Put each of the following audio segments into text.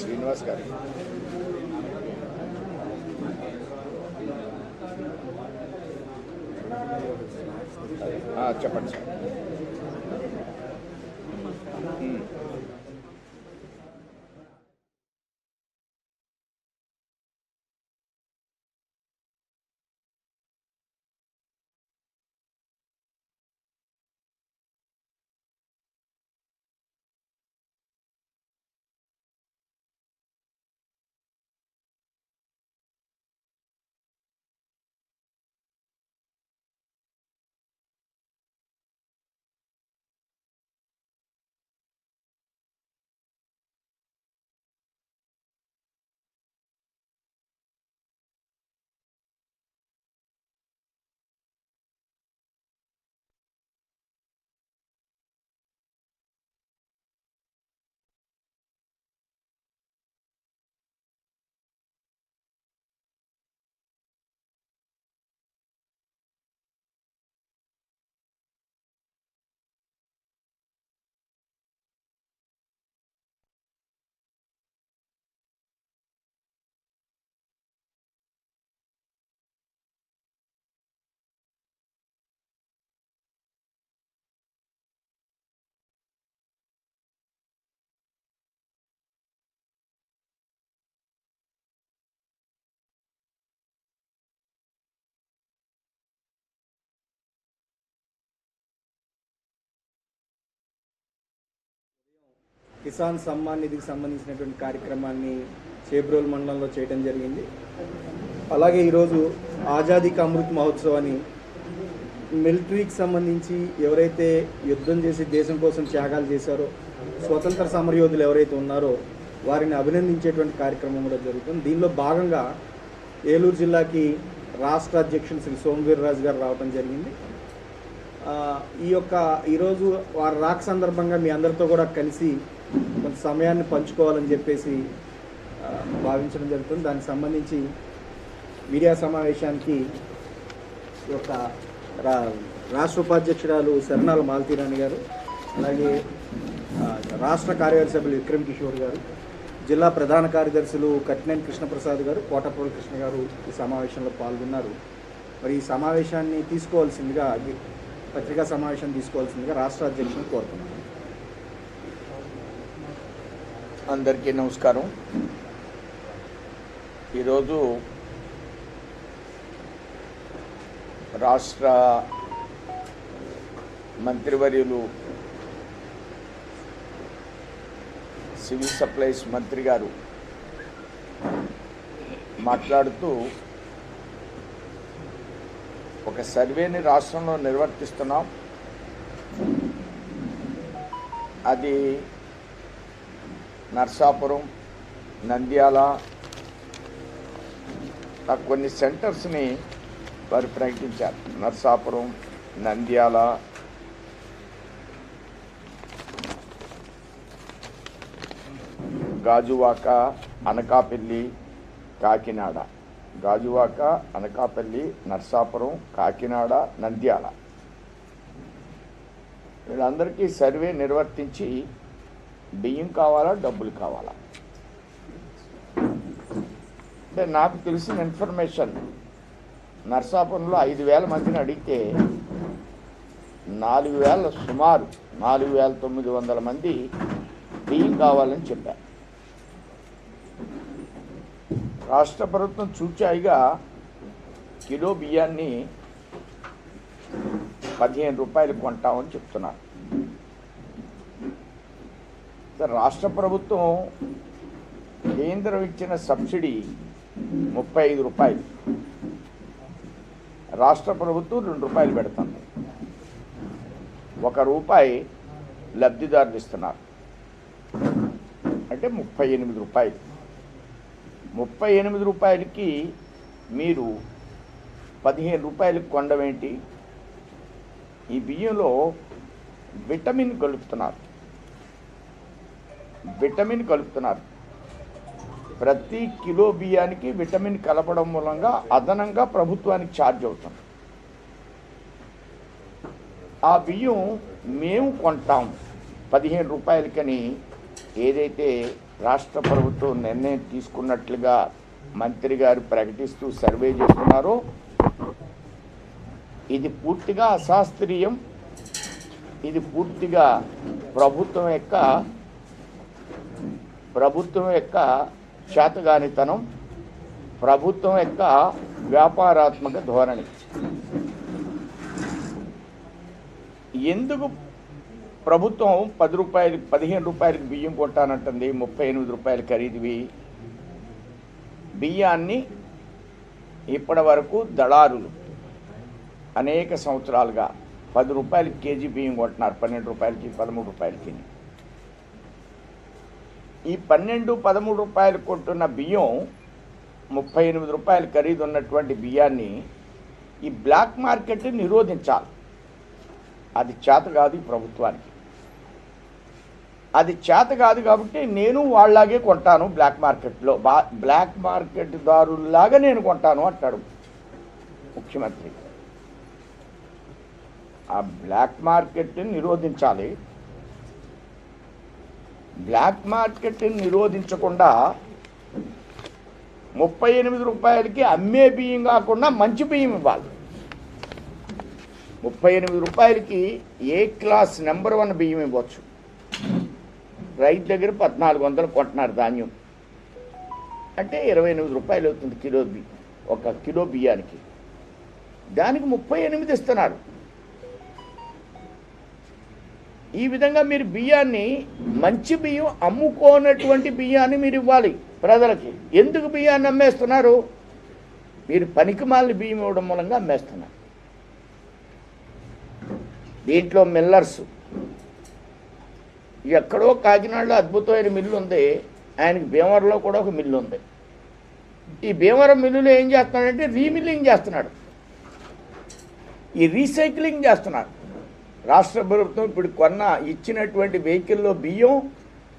శ్రీనివాస్ గారు చెప్పండి సార్. కిసాన్ సమ్మాన్ నిధికి సంబంధించినటువంటి కార్యక్రమాన్ని చేబ్రోల్ మండలంలో చేయడం జరిగింది. అలాగే ఈరోజు ఆజాదీ కా అమృత్ మహోత్సవ్ అని మిలిటరీకి సంబంధించి ఎవరైతే యుద్ధం చేసి దేశం కోసం త్యాగాలు చేశారో, స్వతంత్ర సమరయోధులు ఎవరైతే ఉన్నారో వారిని అభినందించేటువంటి కార్యక్రమం కూడా జరుగుతుంది. దీనిలో భాగంగా ఏలూరు జిల్లాకి రాష్ట్ర అధ్యక్షులు శ్రీ సోమవీర్రాజు గారు రావడం జరిగింది. ఈరోజు వారి రాక సందర్భంగా మీ అందరితో కూడా కలిసి కొంత సమయాన్ని పంచుకోవాలని చెప్పేసి భావించడం జరుగుతుంది. దానికి సంబంధించి మీడియా సమావేశానికి ఈ యొక్క రాష్ట్ర ఉపాధ్యక్షురాలు శరణాల మాలతీరాణి గారు, అలాగే రాష్ట్ర కార్యవర్గ సభ్యులు విక్రమ్ కిషోర్ గారు, జిల్లా ప్రధాన కార్యదర్శులు కట్నేని కృష్ణప్రసాద్ గారు, కోటపల్లి కృష్ణ గారు ఈ సమావేశంలో పాల్గొన్నారు. మరి ఈ సమావేశాన్ని తీసుకోవాల్సిందిగా, పత్రికా సమావేశం తీసుకోవాల్సిందిగా రాష్ట్ర అధ్యక్షులను కోరుతున్నాను. అందరికీ నమస్కారం. ఈరోజు రాష్ట్ర మంత్రివర్యులు సివిల్ సప్లైస్ మంత్రి గారు మాట్లాడుతూ ఒక సర్వేని రాష్ట్రంలో నిర్వర్తిస్తున్నాం. అది నర్సాపురం, నంద్యాల కొన్ని సెంటర్స్ని వారు ప్రకటించారు. నర్సాపురం, నంద్యాల, గాజువాక, అనకాపల్లి, కాకినాడ. గాజువాక, అనకాపల్లి, నర్సాపురం, కాకినాడ, నంద్యాల వీళ్ళందరికీ సర్వే నిర్వర్తించి బియ్యం కావాలా, డబ్బులు కావాలా అంటే నాకు తెలిసిన ఇన్ఫర్మేషన్, నర్సాపురంలో 5,000 మందిని అడిగితే 4,000 సుమారు 4,900 మంది బియ్యం కావాలని చెప్పారు. రాష్ట్ర ప్రభుత్వం చూచాయిగా కిలో బియ్యాన్ని 15 రూపాయలు కొంటామని చెప్తున్నారు. రాష్ట్ర ప్రభుత్వం కేంద్రం ఇచ్చిన సబ్సిడీ 35 రూపాయలు, రాష్ట్ర ప్రభుత్వం 2 రూపాయలు పెడుతుంది. 1 రూపాయి లబ్ధిదారులు ఇస్తున్నారు, అంటే 38 రూపాయలు. 38 రూపాయలకి మీరు 15 రూపాయలకు కొనడం ఏంటి? ఈ బియ్యంలో విటమిన్ కలుపుతున్నారు. ప్రతి కిలో బియ్యానికి విటమిన్ కలపడం మూలంగా అదనంగా ప్రభుత్వానికి ఛార్జ్ అవుతుంది. ఆ బియ్యం మేము కొంటాం 15 రూపాయలకని ఏదైతే రాష్ట్ర ప్రభుత్వం నిర్ణయం తీసుకున్నట్లుగా మంత్రి గారు ప్రకటిస్తూ సర్వే చేస్తున్నారో ఇది పూర్తిగా అశాస్త్రీయం. ఇది పూర్తిగా ప్రభుత్వం యొక్క చేతగానితనం, ప్రభుత్వం యొక్క వ్యాపారాత్మక ధోరణి. ఎందుకు ప్రభుత్వం 10 రూపాయలు 15 రూపాయలకి బియ్యం కొంటానంటుంది? 38 రూపాయలు ఖరీదువి బియ్యాన్ని ఇప్పటి వరకు దళారులు అనేక సంవత్సరాలుగా 10 రూపాయలకి కేజీ బియ్యం కొంటున్నారు, 12 రూపాయలకి 13 రూపాయలకి. ఈ 12-13 రూపాయలు కొంటున్న బియ్యం 38 రూపాయలు ఖరీదు ఉన్నటువంటి బియ్యాన్ని ఈ బ్లాక్ మార్కెట్ నిరోధించాలి. అది చేత కాదు ఈ ప్రభుత్వానికి. అది చేత కాదు కాబట్టి నేను వాళ్ళలాగే కొంటాను, బ్లాక్ మార్కెట్లో బ్లాక్ మార్కెట్ దారుల్లాగా నేను కొంటాను అంటాడు ముఖ్యమంత్రి. ఆ బ్లాక్ మార్కెట్ని నిరోధించాలి. బ్లాక్ మార్కెట్ని నిరోధించకుండా 38 రూపాయలకి అమ్మే బియ్యం కాకుండా మంచి బియ్యం ఇవ్వాలి. 38 రూపాయలకి ఏ క్లాస్ నెంబర్ 1 బియ్యం ఇవ్వచ్చు. రైతు దగ్గర 1400 కొంటున్నారు ధాన్యం అంటే 28 రూపాయలు అవుతుంది కిలో బియ్యం, 1 కిలో బియ్యానికి. దానికి 38 ఇస్తున్నారు. ఈ విధంగా మీరు బియ్యాన్ని, మంచి బియ్యం అమ్ముకోనటువంటి బియ్యాన్ని మీరు ఇవ్వాలి ప్రజలకి. ఎందుకు బియ్యాన్ని అమ్మేస్తున్నారు? మీరు పనికిమాలిన బియ్యం ఇవ్వడం మూలంగా అమ్మేస్తున్నారు. దీంట్లో మిల్లర్స్, ఎక్కడో కాకినాడలో అద్భుతమైన మిల్లు ఉంది, ఆయనకి భీమవరంలో కూడా ఒక మిల్లు ఉంది. ఈ భీమవరం మిల్లులో ఏం చేస్తున్నాడంటే రీమిల్లింగ్ చేస్తున్నాడు, ఈ రీసైక్లింగ్ చేస్తున్నారు. రాష్ట్ర ప్రభుత్వం ఇప్పుడు ఇచ్చినటువంటి వెహికల్లో బియ్యం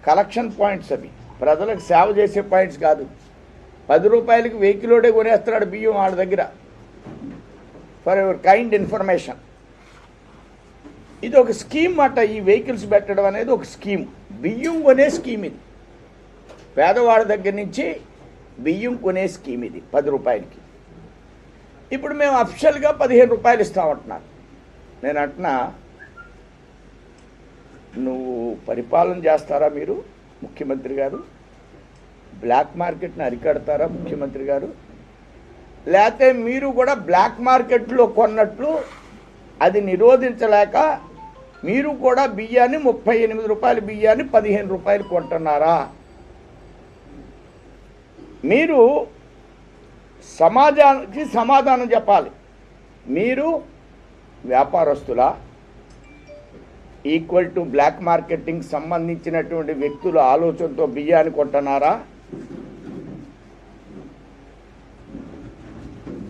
కలెక్షన్ పాయింట్స్, అవి ప్రజలకు సేవ చేసే పాయింట్స్ కాదు. 10 రూపాయలకి వెహికల్లోనే కొనేస్తున్నాడు బియ్యం వాళ్ళ దగ్గర. ఫర్ యువర్ కైండ్ ఇన్ఫర్మేషన్, ఇది ఒక స్కీమ్ అట. ఈ వెహికల్స్ పెట్టడం అనేది ఒక స్కీమ్, బియ్యం కొనే స్కీమ్ ఇది. పేదవాడి దగ్గర నుంచి బియ్యం కొనే స్కీమ్ ఇది 10 రూపాయలకి. ఇప్పుడు మేము అఫిషియల్గా 15 రూపాయలు ఇస్తామంటున్నాను. నేను అంటున్నా, నువ్వు పరిపాలన చేస్తారా మీరు ముఖ్యమంత్రి గారు? బ్లాక్ మార్కెట్ని అరికడతారా ముఖ్యమంత్రి గారు? లేకపోతే మీరు కూడా బ్లాక్ మార్కెట్లో కొన్నట్లు అది నిరోధించలేక మీరు కూడా బియ్యాన్ని 38 రూపాయల బియ్యాన్ని 15 రూపాయలు కొంటున్నారా? మీరు సమాజానికి సమాధానం చెప్పాలి. మీరు వ్యాపారస్తుల ఈక్వల్ టు బ్లాక్ మార్కెటింగ్ సంబంధించినటువంటి వ్యక్తుల ఆలోచనతో బియ్యాన్ని కొంటున్నారా?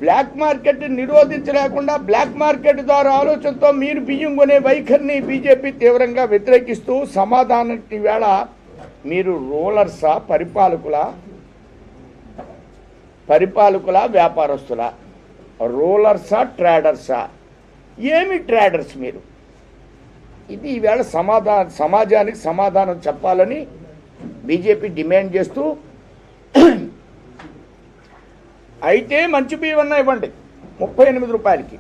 బ్లాక్ మార్కెట్ నిరోధించలేకుండా బ్లాక్ మార్కెట్ ద్వారా ఆలోచనతో మీరు బియ్యం కొనే వైఖరిని బీజేపీ తీవ్రంగా వ్యతిరేకిస్తూ సమాధానం వేళ మీరు రూలర్సా, పరిపాలకుల వ్యాపారస్తుల? రూలర్సా, ట్రేడర్సా? ఏమి ట్రేడర్స్ మీరు? ఇది ఈవేళ సమాజానికి సమాధానం చెప్పాలని బీజేపీ డిమాండ్ చేస్తూ, అయితే మంచి బియ్యం అన్నా ఇవ్వండి 38 రూపాయలకి,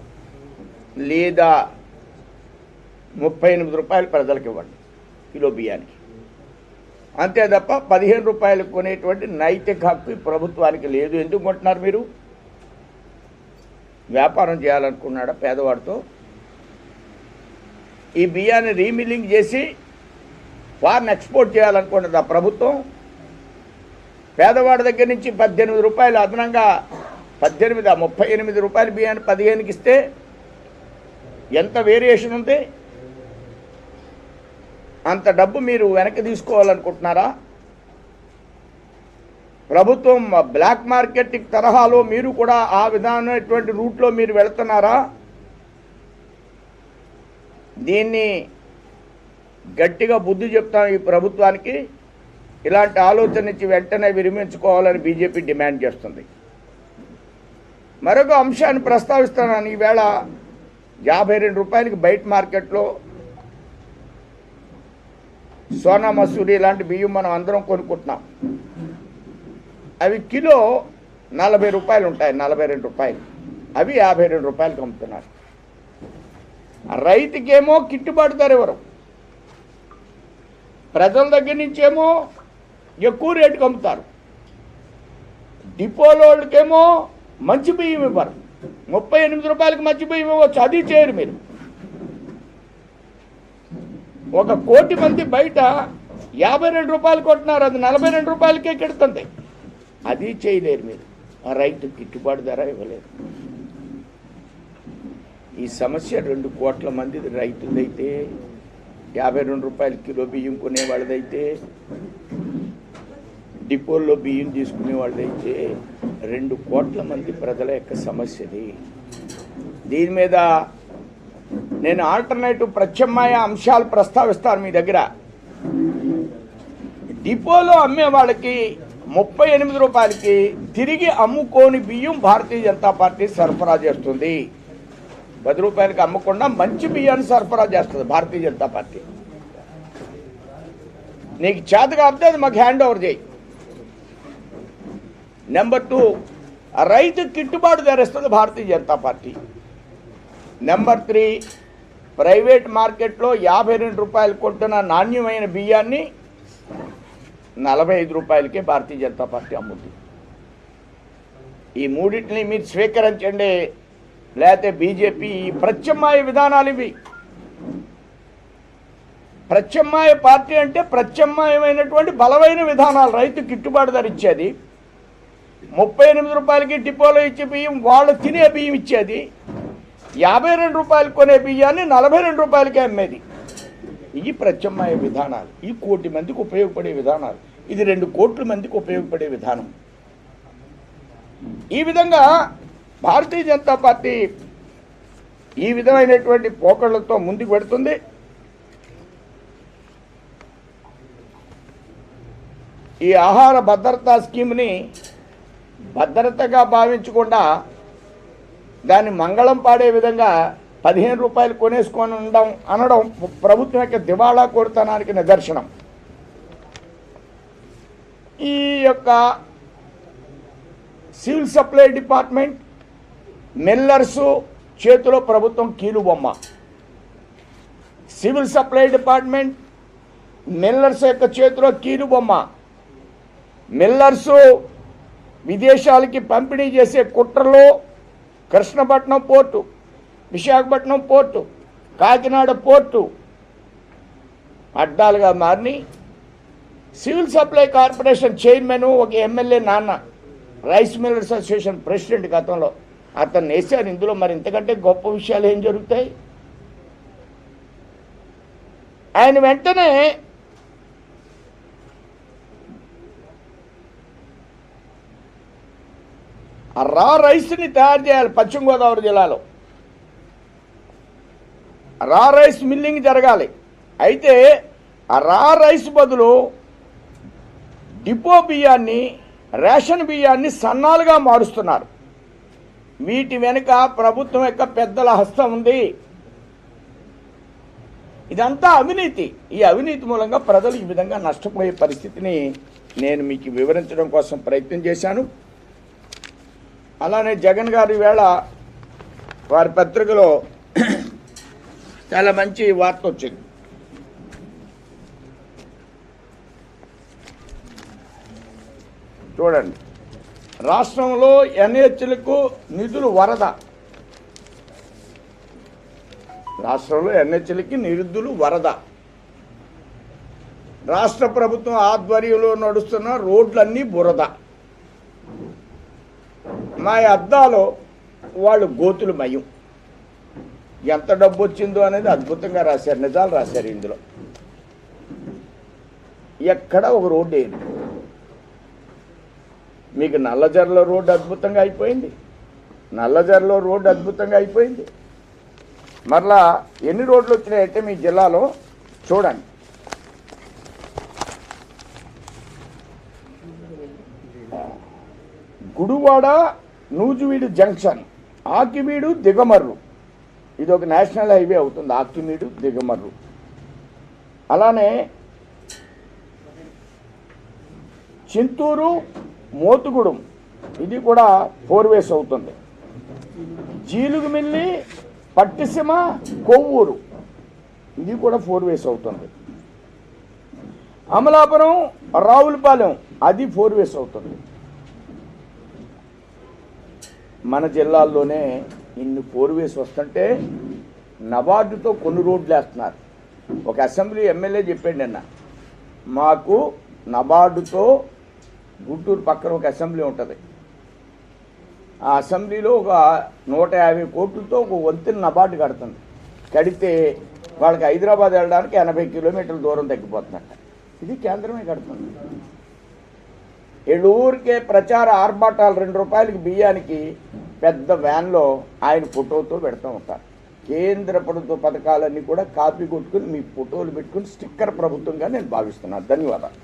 లేదా 38 రూపాయలు ప్రజలకు ఇవ్వండి కిలో బియ్యానికి. అంతే తప్ప 15 రూపాయలకు కొనేటువంటి నైతిక హక్కు ప్రభుత్వానికి లేదు. ఎందుకు కొంటున్నారు మీరు? వ్యాపారం చేయాలనుకున్నాడా పేదవాడితో? ఈ బియ్యాన్ని రీమిల్లింగ్ చేసి ఫారెన్ ఎక్స్పోర్ట్ చేయాలనుకున్నది ప్రభుత్వం. పేదవాడి దగ్గర నుంచి 18 రూపాయలు అదనంగా 38 రూపాయల బియ్యాన్ని 15కి ఇస్తే ఎంత వేరియేషన్ ఉంది? అంత డబ్బు మీరు వెనక్కి తీసుకోవాలనుకుంటున్నారా? ప్రభుత్వం బ్లాక్ మార్కెటింగ్ తరహాలో మీరు కూడా ఆ విధానమైనటువంటి రూట్లో మీరు వెళుతున్నారా? దీన్ని గట్టిగా బుద్ధి చెప్తాం ఈ ప్రభుత్వానికి. ఇలాంటి ఆలోచన నుంచి వెంటనే విరమించుకోవాలని బీజేపీ డిమాండ్ చేస్తుంది. మరొక అంశాన్ని ప్రస్తావిస్తున్నాను. ఈవేళ 52 రూపాయలకి బయట మార్కెట్లో సోనా మసూరి లాంటి బియ్యం మనం అందరం కొనుక్కుంటున్నాం. అవి కిలో 40 రూపాయలు ఉంటాయి, 42 రూపాయలు. అవి 52 రూపాయలకి అమ్ముతున్నారు. రైతుకేమో గిట్టుబాటు ధర ఎవరు, ప్రజల దగ్గర నుంచేమో ఎక్కువ రేటుకి అమ్ముతారు. డిపోలోళ్ళకేమో మంచి బియ్యం ఇవ్వరు. 38 రూపాయలకి మంచి బియ్యం ఇవ్వచ్చు, అది చేయరు మీరు. 1 కోటి మంది బయట 52 రూపాయలు కొట్టినారు, అది 42 రూపాయలకే కెడుతుంది, అది చేయలేరు మీరు. ఆ రైతు గిట్టుబాటు ధర ఇవ్వలేరు. ఈ సమస్య 2 కోట్ల మంది రైతులదైతే, 52 రూపాయల కిలో బియ్యం కొనేవాళ్ళదైతే, డిపోల్లో బియ్యం తీసుకునే వాళ్ళదైతే 2 కోట్ల మంది ప్రజల యొక్క సమస్యది. దీని మీద నేను ఆల్టర్నేటివ్ ప్రత్యామ్నాయ అంశాలు ప్రస్తావిస్తాను మీ దగ్గర. డిపోలో అమ్మే వాళ్ళకి 38 రూపాయలకి తిరిగి అమ్ముకోని బియ్యం భారతీయ జనతా పార్టీ సరఫరా చేస్తుంది. 10 రూపాయలకి అమ్మకుండా మంచి బియ్యాన్ని సరఫరా చేస్తుంది భారతీయ జనతా పార్టీ. నీకు చేత కాకపోతే అది మాకు హ్యాండ్ ఓవర్ చేయి. నెంబర్ 2, రైతు గిట్టుబాటు ధర ఇస్తుంది Bharatiya Janata party. Number 3, private మార్కెట్లో 52 రూపాయలు కొంటున్న నాణ్యమైన బియ్యాన్ని 45 రూపాయలకే భారతీయ జనతా పార్టీ అమ్ముతుంది. ఈ మూడింటిని మీరు స్వీకరించండి, లేకపోతే బీజేపీ ప్రత్యామ్నాయ విధానాలు ఇవి. ప్రత్యామ్నాయ పార్టీ అంటే ప్రత్యామ్నాయమైనటువంటి బలమైన విధానాలు. రైతు గిట్టుబాటు ధర ఇచ్చేది, 38 రూపాయలకి డిపోలో ఇచ్చే బియ్యం వాళ్ళు తినే బియ్యం ఇచ్చేది, 52 రూపాయలు కొనే బియ్యాన్ని 42 రూపాయలకే అమ్మేది. ఇవి ప్రత్యామ్నాయ విధానాలు. ఈ 1 కోటి మందికి ఉపయోగపడే విధానాలు. ఇది 2 కోట్ల మందికి ఉపయోగపడే విధానం. ఈ విధంగా భారతీయ జనతా పార్టీ ఈ విధమైనటువంటి పోకళ్లతో ముందుకు పెడుతుంది. ఈ ఆహార భద్రతా స్కీమ్ని భద్రతగా భావించకుండా దాన్ని మంగళం పాడే విధంగా 15 రూపాయలు కొనేసుకొని అనడం ప్రభుత్వం యొక్క దివాళా కోరుతనానికి నిదర్శనం. ఈ యొక్క సివిల్ సప్లై డిపార్ట్మెంట్, మిల్లర్సు చేతిలో ప్రభుత్వం కీలుబొమ్మ. సివిల్ సప్లై డిపార్ట్మెంట్, మిల్లర్స్ యొక్క చేతిలో కీలుబొమ్మ. మిల్లర్సు విదేశాలకి పంపిణీ చేసే కుట్రలో Krishnapatnam port, Visakhapatnam port, Kakinada port అడ్డాలుగా మారి సివిల్ సప్లై కార్పొరేషన్ చైర్మన్ ఒక ఎమ్మెల్యే నాన్న, రైస్ మిల్లర్స్ అసోసియేషన్ ప్రెసిడెంట్ గతంలో, అతను వేశారు ఇందులో. మరి ఇంతకంటే గొప్ప విషయాలు ఏం జరుగుతాయి? ఆయన వెంటనే ఆ రా రైస్ని తయారు చేయాలి. పశ్చిమ గోదావరి జిల్లాలో రా రైస్ మిల్లింగ్ జరగాలి. అయితే ఆ రా రైస్ బదులు డిపో బియ్యాన్ని, రేషన్ బియ్యాన్ని సన్నాలుగా మారుస్తున్నారు. వీటి వెనుక ప్రభుత్వం యొక్క పెద్దల హస్తం ఉంది. ఇదంతా అవినీతి. ఈ అవినీతి మూలంగా ప్రజలు ఈ విధంగా నష్టపోయే పరిస్థితిని నేను మీకు వివరించడం కోసం ప్రయత్నం చేశాను. అలానే జగన్ గారు ఈవేళ వారి పత్రికలో చాలా మంచి వార్త వచ్చింది. చూడండి, రాష్ట్రంలో ఎన్హెచ్లకు నిధులు వరద. రాష్ట్రంలో ఎన్హెచ్లకి నిధులు వరద. రాష్ట్ర ప్రభుత్వం ఆధ్వర్యంలో నడుస్తున్న రోడ్లన్నీ బురద. మా అద్దాలో వాళ్ళు గోతులు మయం. ఎంత డబ్బు వచ్చిందో అనేది అద్భుతంగా రాశారు, నిజాలు రాశారు ఇందులో. ఎక్కడ ఒక రోడ్డు వేయదు. మీకు నల్లజర్ల రోడ్డు అద్భుతంగా అయిపోయింది, నల్లజర్లో రోడ్డు అద్భుతంగా అయిపోయింది. మరలా ఎన్ని రోడ్లు వచ్చినాయంటే మీ జిల్లాలో చూడండి. గుడివాడ నూజివీడు జంక్షన్, ఆకివీడు దిగమర్రు, ఇది ఒక నేషనల్ హైవే అవుతుంది. ఆకివీడు దిగమర్రు. అలానే చింతూరు మోతుగూడెం ఇది కూడా 4 వేస్ అవుతుంది. జీలుగుమిల్లి పట్టిసీమ కొవ్వూరు ఇది కూడా 4 వేస్ అవుతుంది. అమలాపురం రావులపాలెం అది 4 వేస్ అవుతుంది. మన జిల్లాల్లోనే ఇన్ని 4 వేస్ వస్తుంటే నబార్డుతో కొన్ని రోడ్లు వేస్తున్నారు. ఒక అసెంబ్లీ ఎమ్మెల్యే చెప్పాడు నిన్న, మాకు నబార్డుతో గుంటూరు పక్కన ఒక అసెంబ్లీ ఉంటుంది, ఆ అసెంబ్లీలో ఒక 150 కోట్లతో ఒక వంతెన నబార్డు కడుతుంది. కడితే వాళ్ళకి హైదరాబాద్ వెళ్ళడానికి 80 కిలోమీటర్ల దూరం తగ్గిపోతుందట. ఇది కేంద్రమే కడుతుంది. ఊరికే ప్రచార ఆర్భాటాలు 2 రూపాయలకి బియ్యానికి పెద్ద వ్యాన్లో ఆయన ఫోటోతో పెడతా ఉంటారు. కేంద్ర ప్రభుత్వ పథకాలన్నీ కూడా కాపీ కొట్టుకుని మీ ఫోటోలు పెట్టుకుని స్టిక్కర్ ప్రభుత్వంగా నేను భావిస్తున్నాను. ధన్యవాదాలు.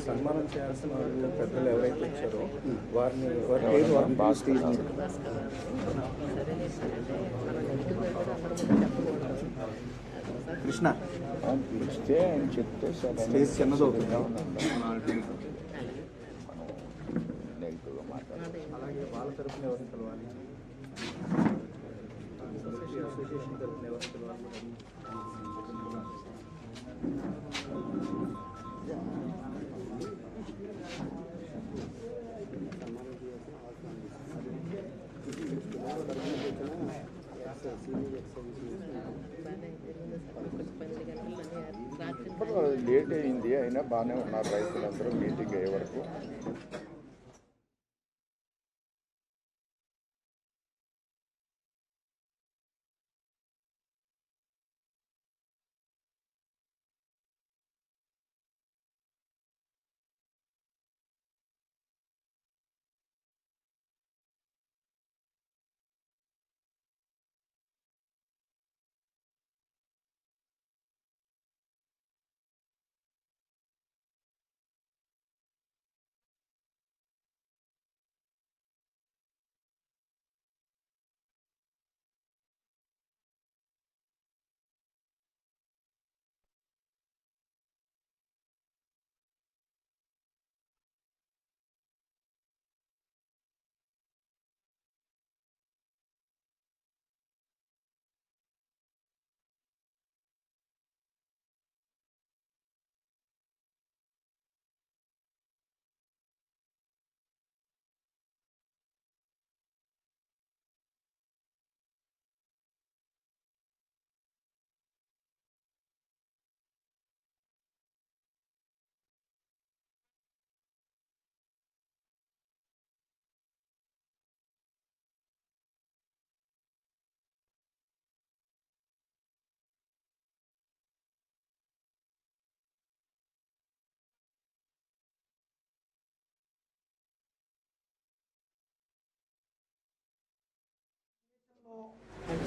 సన్మానం చేయాల్సిన వాళ్ళు పెద్దలు ఎవరైతే వచ్చారో వారిని కృష్ణ చెప్తే స్టేజ్ చిన్నదవుతుంది. అలాగే వాళ్ళ తరఫున ఎవరిని కలవాలి, అసోసియేషన్ తరఫున ఎవరిని కలవాలి. లేట్ అయింది, అయినా బాగానే ఉన్నారు రైతులందరూ మీటింగ్ అయ్యే వరకు.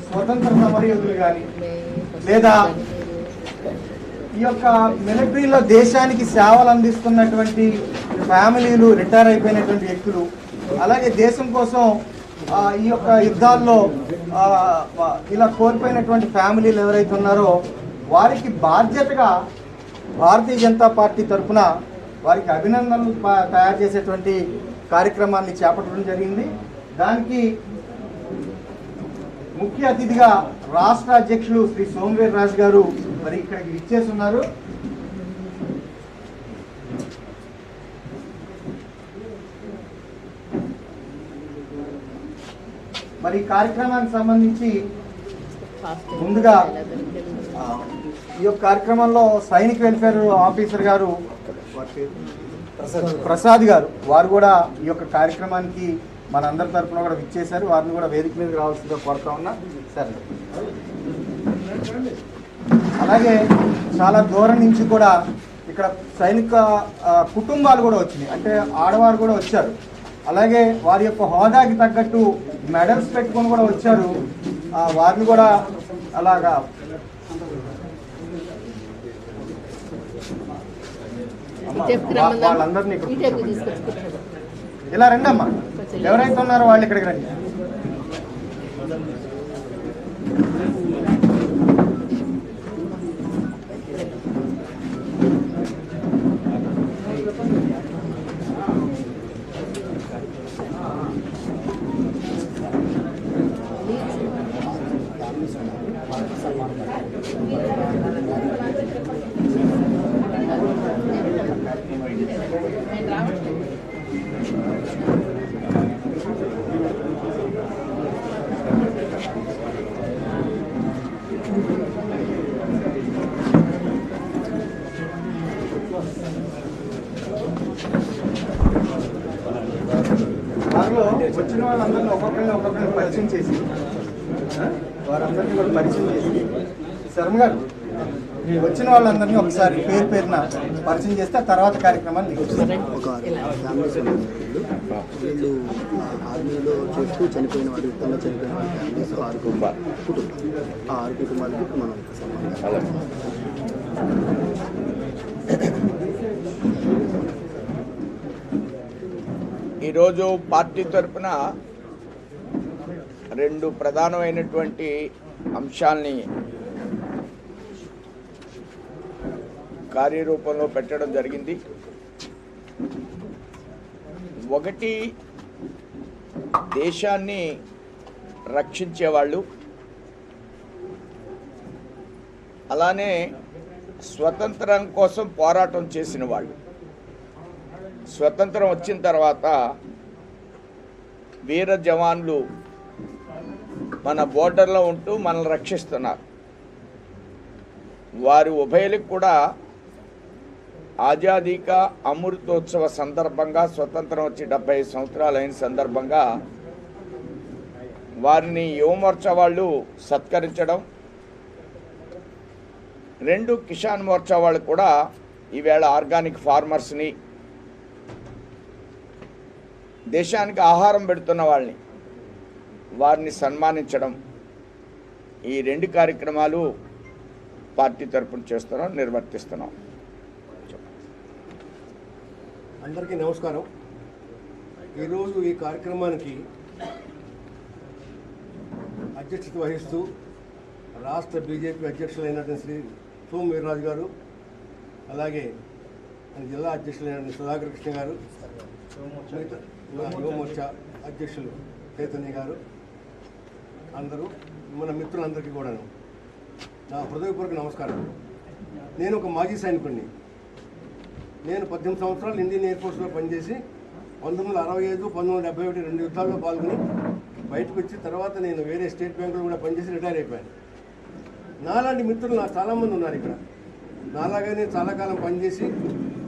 స్వతంత్ర సమరయోధులు కానీ లేదా ఈ యొక్క మిలిటరీలో దేశానికి సేవలు అందిస్తున్నటువంటి ఫ్యామిలీలు, రిటైర్ అయిపోయినటువంటి వ్యక్తులు, అలాగే దేశం కోసం ఈ యొక్క యుద్ధాల్లో ఇలా కోల్పోయినటువంటి ఫ్యామిలీలు ఎవరైతే ఉన్నారో వారికి బాధ్యతగా భారతీయ జనతా పార్టీ తరఫున వారికి అభినందనలు తయారు చేసేటువంటి కార్యక్రమాన్ని చేపట్టడం జరిగింది. దానికి ముఖ్య అతిథిగా రాష్ట్ర అధ్యక్షులు శ్రీ సోమవీర్ రాజు గారు మరి ఇక్కడికి విచ్చేసి ఉన్నారు. మరి కార్యక్రమానికి సంబంధించి ముందుగా ఈ యొక్క కార్యక్రమంలో సైనిక్ వెల్ఫేర్ ఆఫీసర్ గారు ప్రసాద్ గారు వారు కూడా ఈ యొక్క కార్యక్రమానికి మనందరి తరఫున కూడా విచ్చేశారు. వారిని కూడా వేదిక మీదకి రావాల్సిందిగా కోరుతా ఉన్నా. సరే, అలాగే చాలా దూరం నుంచి కూడా ఇక్కడ సైనిక కుటుంబాలు కూడా వచ్చినాయి, అంటే ఆడవారు కూడా వచ్చారు. అలాగే వారి యొక్క హోదాకి తగ్గట్టు మెడల్స్ పెట్టుకొని కూడా వచ్చారు. వారిని కూడా అలాగా వాళ్ళందరినీ ఇలా రండి అమ్మా, ఎవరైతే ఉన్నారో వాళ్ళు ఇక్కడికి రండి. వారిలో వచ్చిన వాళ్ళందరినీ ఒక్కొక్కరిని పరిచయం చేసి వారందరినీ కూడా పరిచయం చేసి, శర్మ గారు వచ్చిన వాళ్ళందరినీ ఒకసారి పేరు పేరున పరిచయం చేస్తే ఆ తర్వాత కార్యక్రమాన్ని ఒక ఫ్యామిలీస్ వీళ్ళు ఆర్మీలో చేస్తూ చనిపోయిన వారు, యుద్ధంలో చనిపోయిన వారి ఫ్యామిలీస్ 6 కుటుంబాలు. ఆ 6 కుటుంబాలకి మనం ఈరోజు పార్టీ తరఫున 2 ప్రధానమైనటువంటి అంశాల్ని కార్యరూపంలో పెట్టడం జరిగింది. ఒకటి, దేశాన్ని రక్షించేవాళ్ళు, అలానే స్వతంత్రం కోసం పోరాటం చేసిన వాళ్ళు. స్వతంత్రం వచ్చిన తర్వాత వీర జవాన్లు మన బోర్డర్లో ఉంటూ మనల్ని రక్షిస్తున్నారు. వారి ఉభయలకు కూడా ఆజాదీ కా అమృతోత్సవ సందర్భంగా, స్వతంత్రం వచ్చి 75 సంవత్సరాలు అయిన సందర్భంగా వారిని యువమోర్చా వాళ్ళు సత్కరించడం, 2 కిసాన్ మోర్చా వాళ్ళు కూడా ఈవేళ ఆర్గానిక్ ఫార్మర్స్ని, దేశానికి ఆహారం పెడుతున్న వాళ్ళని, వారిని సన్మానించడం, ఈ 2 కార్యక్రమాలు పార్టీ తరపున చేస్తున్నాం, నిర్వర్తిస్తున్నాం. అందరికీ నమస్కారం. ఈరోజు ఈ కార్యక్రమానికి అధ్యక్షత వహిస్తూ రాష్ట్ర బీజేపీ అధ్యక్షులైనటువంటి శ్రీ సోము వీర్రాజు గారు, అలాగే జిల్లా అధ్యక్షులైనటువంటి సుధాకర్ కృష్ణ గారు, యువమోర్చా అధ్యక్షులు చైతన్య గారు, అందరూ మన మిత్రులందరికీ కూడాను నా హృదయపూర్వక నమస్కారం. నేను ఒక మాజీ సైనికుడిని. నేను 18 సంవత్సరాలు ఇండియన్ ఎయిర్ ఫోర్స్లో పనిచేసి 1965, 1971 2 యుద్ధాల్లో పాల్గొని బయటకు వచ్చి తర్వాత నేను వేరే స్టేట్ బ్యాంకులో కూడా పనిచేసి రిటైర్ అయిపోయాను. నాలాంటి మిత్రులు నాకు చాలామంది ఉన్నారు ఇక్కడ. నాలాగానే చాలా కాలం పనిచేసి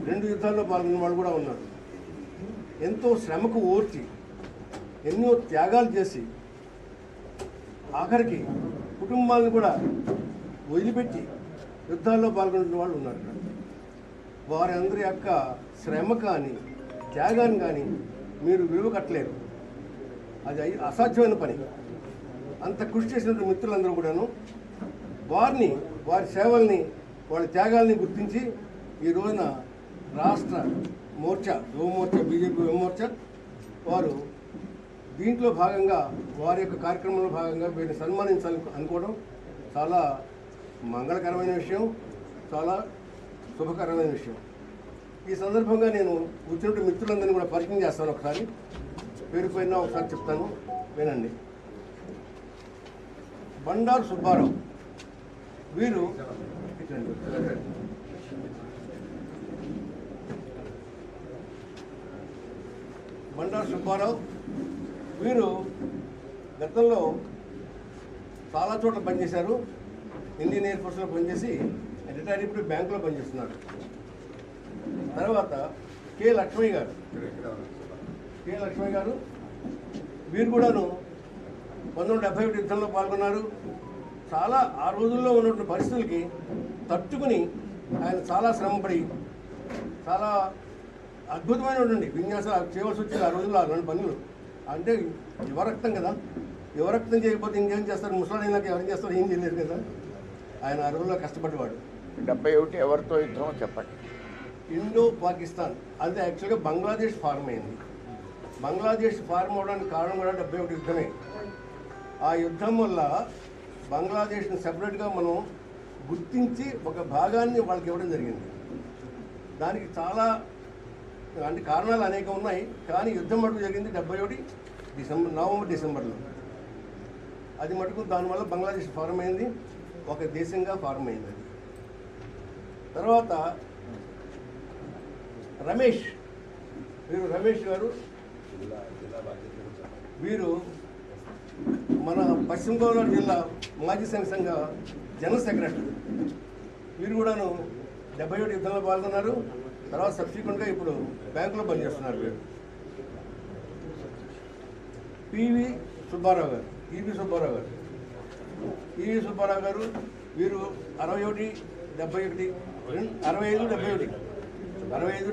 2 యుద్ధాల్లో పాల్గొన్న వాళ్ళు కూడా ఉన్నారు. ఎంతో శ్రమకు ఓర్చి ఎన్నో త్యాగాలు చేసి ఆఖరికి కుటుంబాలను కూడా వదిలిపెట్టి యుద్ధాల్లో పాల్గొన్న వాళ్ళు ఉన్నారు. వారి అందరి యొక్క శ్రమ కానీ త్యాగాన్ని కానీ మీరు విలువ కట్టలేరు. అది అసాధ్యమైన పని. అంత కృషి చేసినటువంటి మిత్రులందరూ కూడాను వారి సేవల్ని, వాళ్ళ త్యాగాల్ని గుర్తించి ఈ రోజున రాష్ట్ర మోర్చా, యువమోర్చా, బీజేపీ యువమోర్చా వారు దీంట్లో భాగంగా, వారి యొక్క కార్యక్రమంలో భాగంగా వీరిని సన్మానించాలని అనుకోవడం చాలా మంగళకరమైన విషయం, చాలా శుభకరమైన విషయం. ఈ సందర్భంగా నేను వచ్చినట్టు మిత్రులందరినీ కూడా పరిచయం చేస్తాను. ఒకసారి పేరు పైన ఒకసారి చెప్తాను, వినండి. బండారు సుబ్బారావు, వీరు బండారు సుబ్బారావు వీరు గతంలో చాలా చోట్ల పనిచేశారు. ఇండియన్ ఎయిర్ ఫోర్స్లో పనిచేసి రిటైర్ ఇప్పుడు బ్యాంకులో పనిచేస్తున్నారు. తర్వాత కె లక్ష్మయ్య గారు వీరు కూడాను 1971 యుద్ధంలో పాల్గొన్నారు. చాలా ఆ రోజుల్లో ఉన్నటువంటి పరిస్థితులకి తట్టుకుని ఆయన చాలా శ్రమపడి చాలా అద్భుతమైనటువంటి విన్యాసాలు చేయవలసి వచ్చేది ఆ రోజుల్లో. అలాంటి పనులు అంటే యువరక్తం కదా, యువరక్తం చేయకపోతే ఇంకేం చేస్తారు, ముసలాడినాక ఎవరేం చేస్తారు, ఏం చేయలేరు కదా. ఆయన ఆ రోజుల్లో కష్టపడ్డవాడు. 71 ఎవరితో యుద్ధం చెప్పండి. ఇండో పాకిస్తాన్ అంటే యాక్చువల్గా బంగ్లాదేశ్ ఫార్మ్ అయింది. బంగ్లాదేశ్ ఫార్మ్ అవడానికి కారణం కూడా 71 యుద్ధమే. ఆ యుద్ధం వల్ల బంగ్లాదేశ్ని సెపరేట్గా మనం గుర్తించి ఒక భాగాన్ని వాళ్ళకి ఇవ్వడం జరిగింది. దానికి చాలా అంటే కారణాలు అనేక ఉన్నాయి, కానీ యుద్ధం మటుకు జరిగింది 71 నవంబర్ డిసెంబర్లో. అది మటుకు దానివల్ల బంగ్లాదేశ్ ఫార్మ్ అయింది, ఒక దేశంగా ఫార్మ్ అయింది. అది తర్వాత రమేష్ గారు వీరు మన పశ్చిమ గోదావరి జిల్లా మాజీ సంఘ జనరల్ సెక్రటరీ. వీరు కూడాను 71 యుద్ధంలో పాల్గొన్నారు. తర్వాత సబ్సిక్వెంట్గా ఇప్పుడు బ్యాంకులో పనిచేస్తున్నారు. వీరు ఈవి సుబ్బారావు గారు వీరు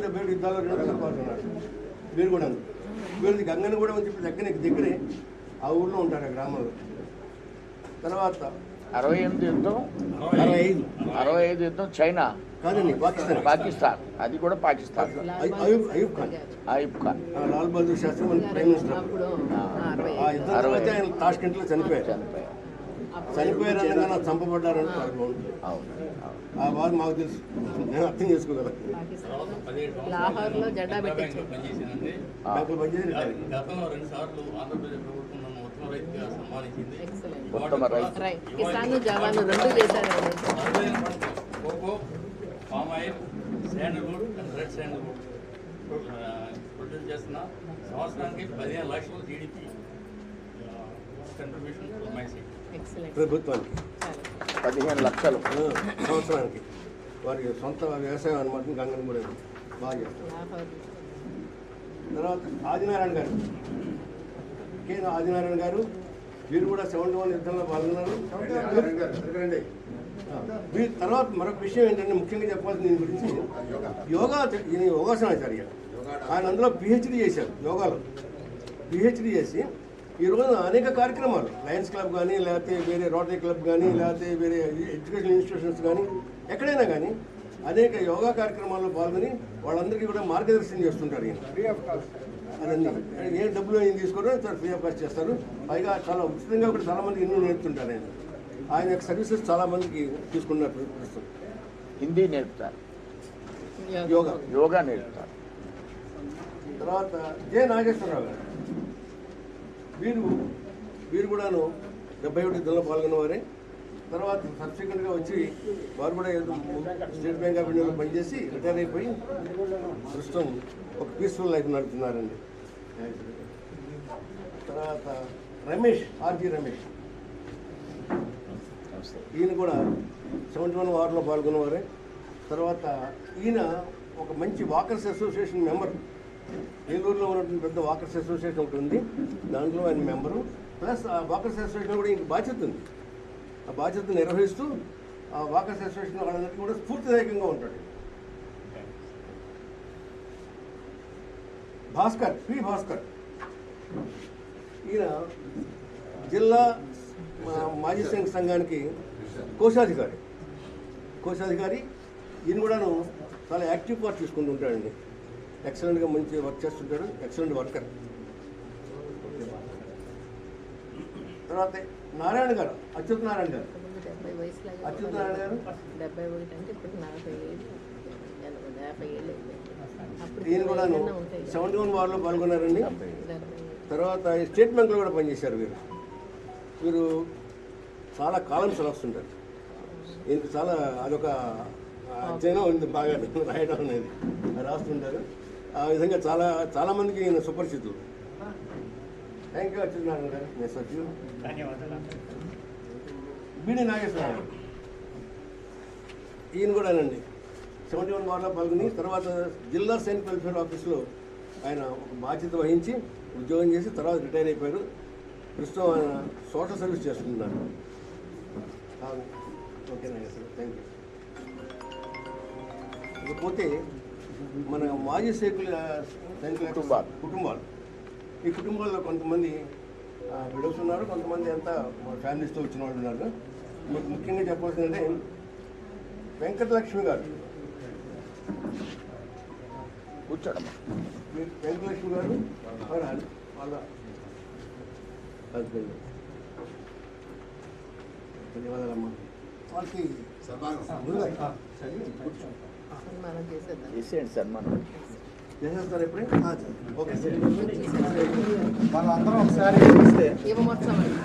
65 యుద్ధాల్లో 2 పాల్గొన్నారు. వీరు కూడా గంగని కూడా చెప్పి దగ్గరే ఆ ఊళ్ళో ఉంటారు, ఆ గ్రామంలో. తర్వాత 68 యుద్ధం 65 యుద్ధం చైనా కాదండి, పాకిస్తాన్. అది కూడా పాకిస్తాన్. అయూబ్ ఖాన్ లాల్ బహదూర్ శాస్త్రి మన ప్రైమ్ మినిస్టర్. ఆ యుద్ధం తర్వాత ఆయన తాష్కెంట్లో చనిపోయారు. చంపబడ్డారని ఆ బాధ మాకు తెలుసు, నేను అర్థం చేసుకోగలను. లాహోర్లో జెండా పెట్టించి బ్యాంకులో పనిచేసి గతంలో 2 సార్లు ఆంధ్రప్రదేశ్ ప్రభుత్వం నన్ను ఉత్తమ రైతుగా సన్మానించింది. కిసాన్ జవాన్లు 2 చేశారు. Cocoa, palm oil, sandalwood and red sandalwood produce చేస్తున్న సంవత్సరానికి 15 లక్షల జీడిపి కంట్రిబ్యూషన్ మై సైడ్. ప్రభుత్వానికి 15 లక్షలు సంవత్సరానికి. వారికి సొంత వ్యవసాయం అనమాట. గంగని కూడా బాగా చేస్తారు. తర్వాత ఆదినారాయణ గారు వీరు కూడా 71 యుద్ధంలో పాల్గొన్నారు. వీరి తర్వాత మరొక విషయం ఏంటంటే ముఖ్యంగా చెప్పాల్సింది దీని గురించి, యోగాసనాచార్య. ఆయన అందులో పిహెచ్డి చేశారు, యోగాలో పిహెచ్డి చేసి ఈ రోజు అనేక కార్యక్రమాలు లయన్స్ క్లబ్ కానీ, లేకపోతే వేరే రోటరీ క్లబ్ కానీ, లేకపోతే వేరే ఎడ్యుకేషన్ ఇన్స్టిట్యూషన్స్ కానీ, ఎక్కడైనా కానీ అనేక యోగా కార్యక్రమాల్లో పాల్గొని వాళ్ళందరికీ కూడా మార్గదర్శనం చేస్తుంటారు. ఈయన అదన్నీ ఏం డబ్బులు ఏం తీసుకోవడం ఫ్రీ ఆఫ్ కాస్ట్ చేస్తారు. పైగా చాలా ఉచితంగా కూడా చాలామందికి ఎన్నో నేర్పుతుంటారు. ఆయన యొక్క సర్వీసెస్ చాలామందికి తీసుకున్నారు ప్రస్తుతం. హిందీ నేర్పుతారు, యోగా నేర్పుతారు. తర్వాత జె నాగేశ్వరరావు గారు వీరు కూడాను 71 యుద్ధంలో పాల్గొన్నవారే. తర్వాత సబ్సిక్వెంట్గా వచ్చి వారు కూడా స్టేట్ బ్యాంక్ ఆఫ్ ఇండియాలో పనిచేసి రిటైర్ అయిపోయి ప్రస్తుతం ఒక పీస్ఫుల్ లైఫ్ నడుపుతున్నారండి. తర్వాత ఆర్జీ రమేష్ ఈయన కూడా 71 వార్లో పాల్గొన్నవారే. తర్వాత ఈయన ఒక మంచి వాకర్స్ అసోసియేషన్ మెంబర్. ఏలూరులో ఉన్నటువంటి పెద్ద వాకర్స్ అసోసియేషన్ ఒకటి ఉంది, దాంట్లో ఆయన మెంబరు. ప్లస్ ఆ వాకర్స్ అసోసియేషన్ కూడా ఇంక బాధ్యత ఉంది. ఆ బాధ్యత నిర్వహిస్తూ ఆ వాకర్స్ అసోసియేషన్ వాళ్ళందరికీ కూడా స్ఫూర్తిదాయకంగా ఉంటాడు. భాస్కర్ ఈయన జిల్లా మాజీ సంఘానికి కోశాధికారి. ఈయన కూడాను చాలా యాక్టివ్ పార్ట్ తీసుకుంటూ ఉంటాడండి. ఎక్సలెంట్గా మంచి వర్క్ చేస్తుంటాడు, ఎక్సలెంట్ వర్కర్. తర్వాత నారాయణ గారు, అచ్యుతనారాయణ గారు 71 అంటే ఇప్పుడు 50 ఏళ్ళు. ఈయన కూడాను 71 వార్లో పాల్గొన్నారండి. తర్వాత స్టేట్ బ్యాంక్లో కూడా పనిచేశారు. వీరు చాలా కాలమ్స్ రాస్తుంటారు. ఈయనకు చాలా అదొక అధ్యయనం ఉంది, బాగా రాయడం అనేది రాస్తుంటారు. ఆ విధంగా చాలామందికి ఈయన సుపరిచితులు. థ్యాంక్ యూ అచ్యుతనారాయణ గారు, మీ సభ్యులు. బిడి నాగేశ్వరరావు ఈయన కూడానండి 71 వార్డులో పాల్గొని తర్వాత జిల్లా సైనిక వెల్ఫేర్ ఆఫీస్లో ఆయన ఒక బాధ్యత వహించి ఉద్యోగం చేసి తర్వాత రిటైర్ అయిపోయారు. ప్రస్తుతం ఆయన సోషల్ సర్వీస్ చేస్తున్నారు. ఓకేనా సార్, థ్యాంక్ యూ. ఇకపోతే మన మాజీ సైనికుల కుటుంబాలు ఈ కుటుంబాల్లో కొంతమంది విడోస్ ఉన్నారు, కొంతమంది అంతా ఫ్యామిలీస్తో వచ్చిన వాళ్ళు ఉన్నారు. మీకు ముఖ్యంగా చెప్పాల్సిందంటే వెంకటలక్ష్మి గారు, కూర్చోడమ్మా. వెంకటలక్ష్మి గారు వాళ్ళ హస్బెండ్. ధన్యవాదాలమ్మా. వాళ్ళకి సన్మానం చేసేద్దాం. చేసేయండి సన్మానం. చేసేస్తారు ఎప్పుడే? ఓకే. వాళ్ళందరం ఒకసారి ఇస్తే యువమోత్సవం అండి.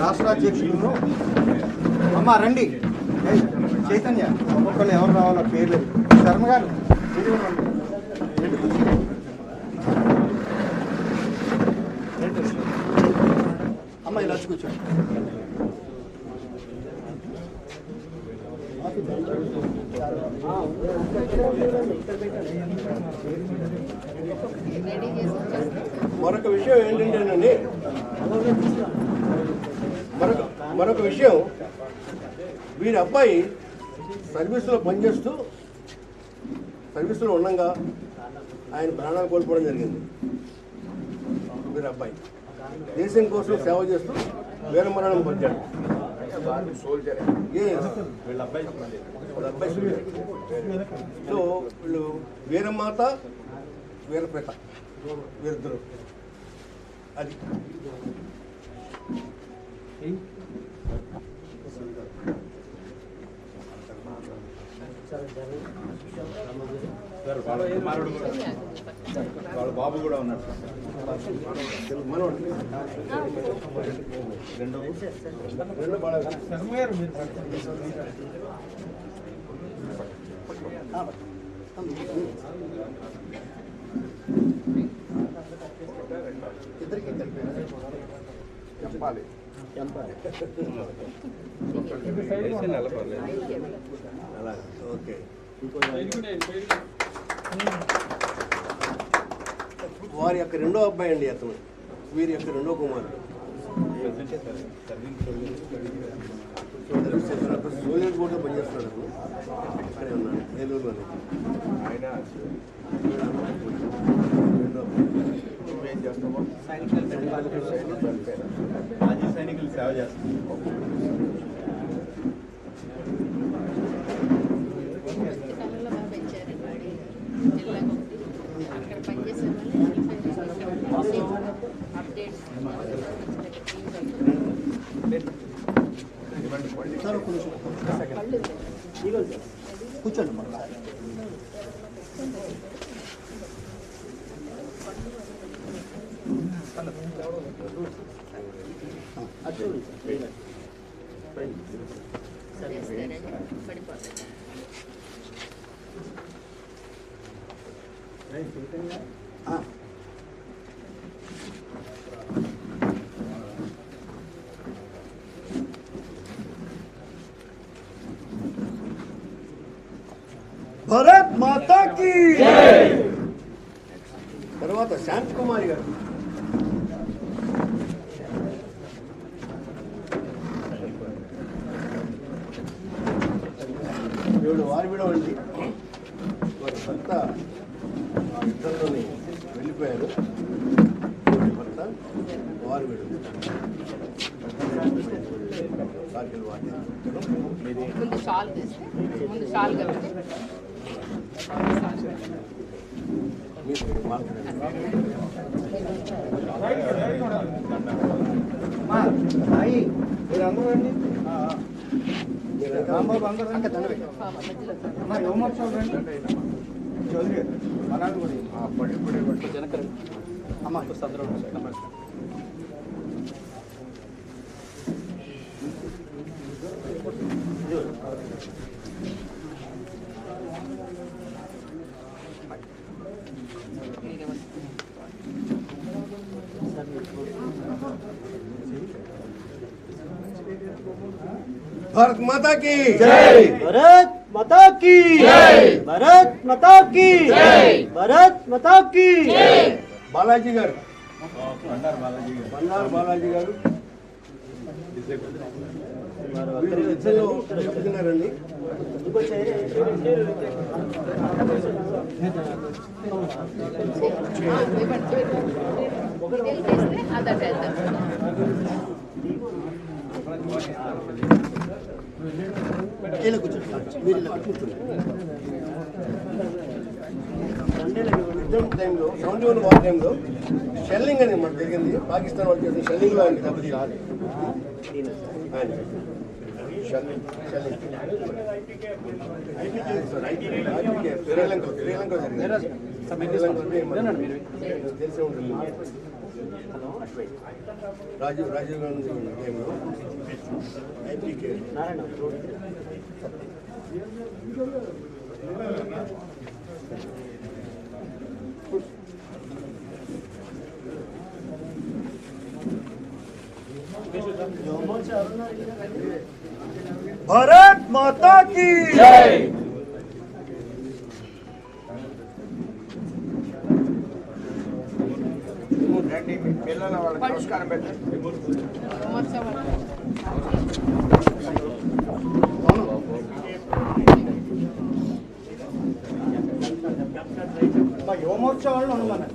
రాష్ట్ర అధ్యక్షులు అమ్మ రండి, చైతన్య ఒక్కొక్కరు ఎవరు రావాలో పేర్లు. శర్మ గారు అమ్మ ఇలా వచ్చి కూర్చోండి. రెడీ చేసి వచ్చేస్తే మరొక విషయం ఏంటంటేనండి, మరొక విషయం, వీరి అబ్బాయి సర్వీస్లో పనిచేస్తూ సర్వీస్లో ఉండగా ఆయన ప్రాణాలు కోల్పోవడం జరిగింది. వీరి అబ్బాయి దేశం కోసం సేవ చేస్తూ వీరమరణం పొందాడు. సోల్జర్ వీళ్ళ అబ్బాయి సో వీళ్ళు వీరమాత వీరపేట వీరిద్దరు. అది వాళ్ళ బాబు కూడా ఉన్నాడు. మనోడు రెండో బాగా చెప్పాలి. అలా ఓకే. వారి యొక్క రెండో అబ్బాయి అండి అతను, వీరి యొక్క రెండో కుమారుడు. సోలియర్ బోర్డులో పనిచేస్తున్నాడు అతను, అక్కడే ఉన్నాడు ఏలూరులోనే. ఆయన రెండో అబ్బాయి. నువ్వేం చేస్తావో మాజీ సైనికులు సేవ చేస్తారు. కళలో బాగా పెంచారు వాడి జిల్లాకు ఒకటి. అక్కడ పనిచేసే వాళ్ళు అప్డేట్స్ సార్ ఒక్క నిమిషం కూర్చోండి. మన పడిపోతాయి. భారత్ మాతా కీ తర్వాత శాంతి కుమారి గారు. వీడు వారి విడవ అండి. వారి భర్త ఆ యుద్ధంలోనే వెళ్ళిపోయారు. భర్త వారి విడవ ముందు షాల్ తీస్తే ముందు షాల్ కాబట్టి మీరందరూ రండి. రాంబాబు అందరూ రండి. అమ్మా యువమోత్సవం రండి. చౌదరి గారు మనాడు కూడా పడి జనకరండి. అమ్మ అందరూ నమస్తే. भारत माता की भारत माता की भारत माता की भारत माता की బాలాజీ గారు బండారు బాలాజీ గారు వీళ్ళు ఇద్దరు చెప్తున్నారండి. ఇలా కూర్చోండి, మీరు ఇలా కూర్చోండి. యుద్ధం టైంలో 71 వార్ టైంలో షెల్లింగ్ అని మనకు జరిగింది. పాకిస్తాన్ వాళ్ళు చేసిన షెల్లింగ్లో ఆయన దెబ్బతి శ్రీలంక జరిగింది. తెలిసే ఉంటుంది. రాజీవ్ గాంధీ టైంలో ఐపీకే भारत माता की जय। పిల్లల వాళ్ళకి నమస్కారం పెట్టండి. యువమోత్సవాలను అనుమానం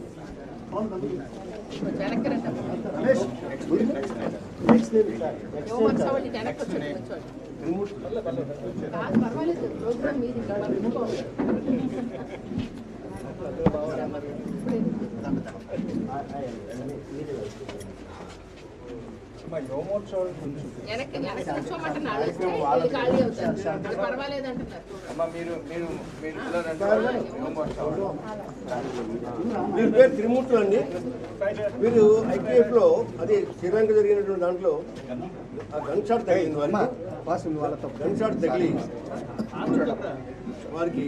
వీరి పేరు త్రిమూర్తులు అండి. వీరు ఐపీఎఫ్ లో అదే శ్రీలంక జరిగినటువంటి దాంట్లో ఆ గన్ షాట్ తగిలింది వారికి. గన్ షాట్ తగిలి వారికి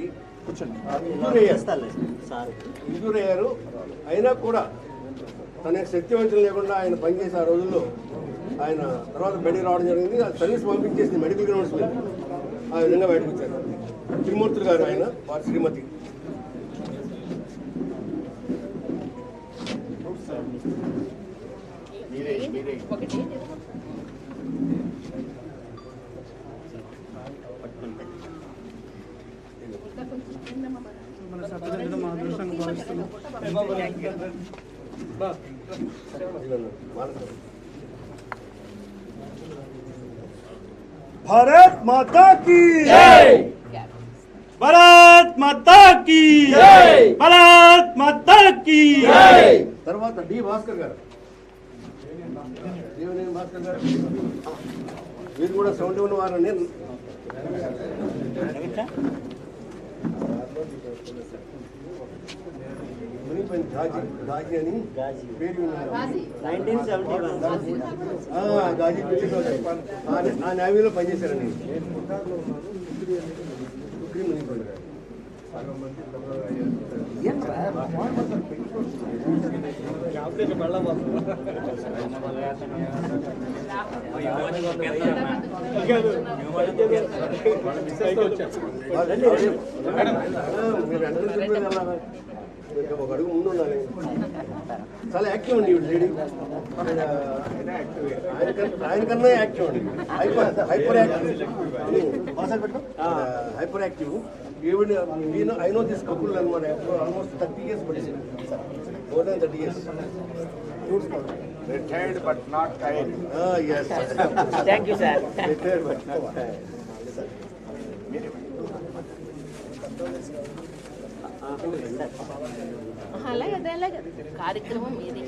ఇంజూర్ అయ్యారు. అయినా కూడా తన శక్తివంచన లేకుండా ఆయన పనిచేసే ఆ రోజుల్లో ఆయన తర్వాత బయటికి రావడం జరిగింది. ఆ సర్వీస్ పంపించేసింది మెడికల్ గ్రౌండ్స్ మీద. ఆ విధంగా బయటకు వచ్చారు. త్రిమూర్తులు గారు ఆయన, వారి శ్రీమతి. भारत माता की जय। भारत माता की जय। भारत माता की जय। తర్వాత డి భాస్కర్ గారు, దేవినేని భాస్కర్ గారు, వీరు కూడా 71 వారండి. గాజీ అని పేరు గాజీ ఆ నేవీలో పనిచేశారండి. ఒక అడుగు ముందు ఉండాలి. చాలా యాక్టివ్ అండి లేడీ. ఆయన కన్నా యాక్టివ్ అండి. Hyper active. Even I know this couple అనమాట. ఆల్మోస్ట్ 30 years పట్టింది. More than 30 years. Retired but not tired. Yes. Thank you, sir. Retired but not tired. కార్యక్రమం మీది.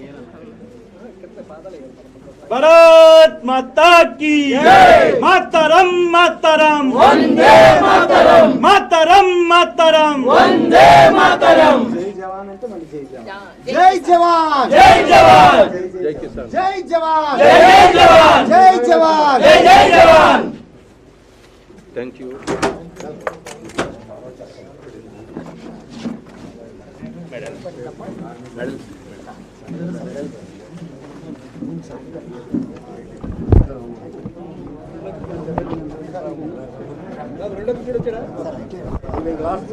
भारत माता की जय। मातरम मातरम वंदे मातरम मातरम मातरम वंदे मातरम। जय जवान అంటే మళ్ళీ జై జవాన్. జై జవాన్ జై జవాన్ జై కిసాన్ జై జవాన్ జై జవాన్ జై జవాన్ జై జవాన్. Thank you. లాస్ట్